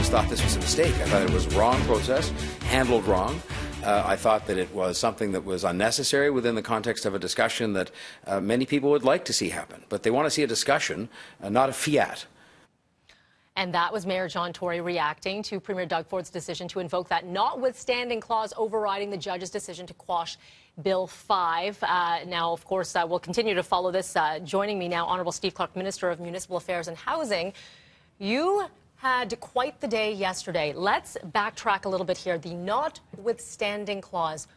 just thought this was a mistake. I thought it was a wrong process, handled wrong. I thought that it was something that was unnecessary within the context of a discussion that many people would like to see happen. But they want to see a discussion, not a fiat. And that was Mayor John Tory reacting to Premier Doug Ford's decision to invoke that notwithstanding clause overriding the judge's decision to quash Bill 5. Now, of course, we'll continue to follow this. Joining me now, Honourable Steve Clark, Minister of Municipal Affairs and Housing. You had quite the day yesterday. Let's backtrack a little bit here. The notwithstanding clause,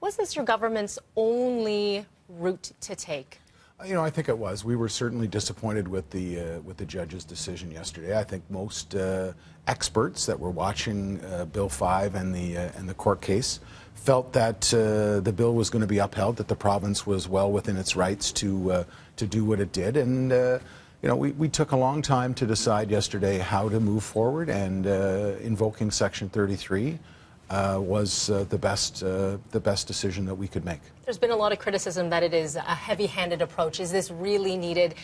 was this your government's only route to take? You know, I think it was. We were certainly disappointed with the judge's decision yesterday. I think most experts that were watching Bill 5 and the court case felt that the bill was going to be upheld, that the province was well within its rights to do what it did, and you know, we took a long time to decide yesterday how to move forward, and invoking Section 33 was the best decision that we could make. There's been a lot of criticism that it is a heavy-handed approach. Is this really needed?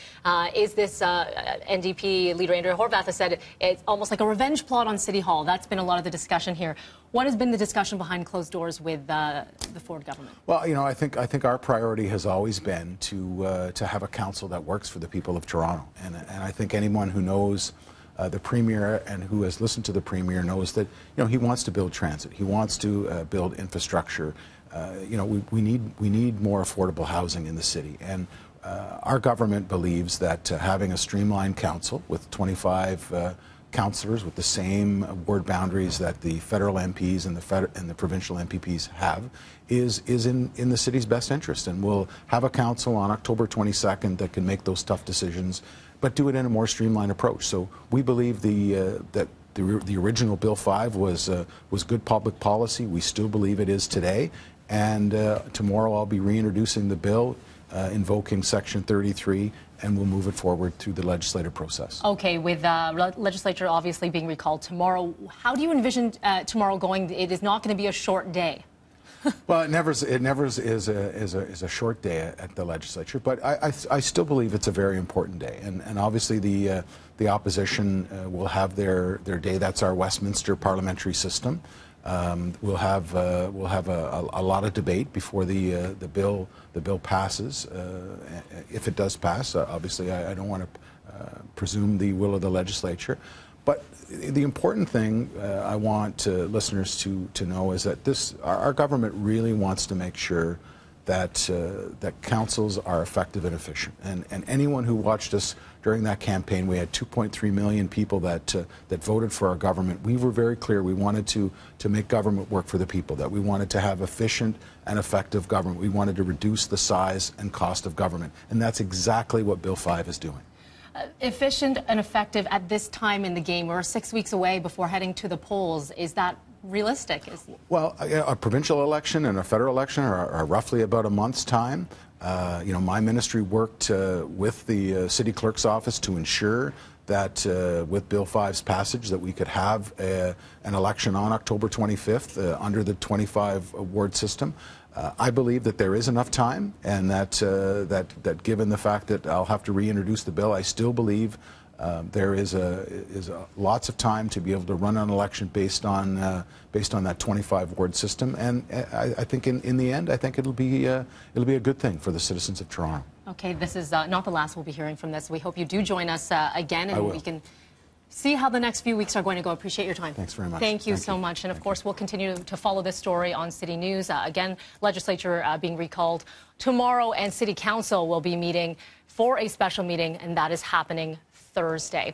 Is this NDP leader Andrea Horwath has said it's almost like a revenge plot on City Hall? That's been a lot of the discussion here. What has been the discussion behind closed doors with the Ford government? Well, you know, I think our priority has always been to have a council that works for the people of Toronto, and I think anyone who knows the Premier and who has listened to the Premier knows that, you know, he wants to build transit, he wants to build infrastructure. You know, we need more affordable housing in the city, and our government believes that having a streamlined council with 25 councillors with the same ward boundaries that the federal MPs and the provincial MPPs have is in the city's best interest, and we'll have a council on October 22nd that can make those tough decisions, but do it in a more streamlined approach. So we believe that the original Bill 5 was good public policy. We still believe it is today, and tomorrow I'll be reintroducing the bill, invoking Section 33, and we'll move it forward through the legislative process. Okay, with legislature obviously being recalled tomorrow, how do you envision tomorrow going? It is not going to be a short day. Well, it never is a short day at the legislature, but I still believe it's a very important day, and obviously the opposition will have their day. That's our Westminster parliamentary system. We'll have a lot of debate before the bill passes. If it does pass, obviously I don't want to presume the will of the legislature, but the important thing I want listeners to know is that our government really wants to make sure that councils are effective and efficient. And anyone who watched us during that campaign, we had 2.3 million people that voted for our government. We were very clear. We wanted to make government work for the people, that we wanted to have efficient and effective government. We wanted to reduce the size and cost of government. And that's exactly what Bill 5 is doing. Efficient and effective at this time in the game. We're 6 weeks away before heading to the polls. Is that realistic? Well, a provincial election and a federal election are roughly about a month's time. You know, my ministry worked with the city clerk's office to ensure that with Bill 5's passage that we could have an election on October 25th under the 25 ward system. I believe that there is enough time, and that given the fact that I'll have to reintroduce the bill, I still believe there is lots of time to be able to run an election based on that 25 ward system, and I think in the end, I think it'll be a good thing for the citizens of Toronto. Okay, this is not the last we'll be hearing from this. We hope you do join us again, and we can see how the next few weeks are going to go. Appreciate your time. Thanks very much. Thank you so much. And of course, we'll continue to follow this story on City News. Again, legislature being recalled tomorrow, and City Council will be meeting for a special meeting, and that is happening Thursday.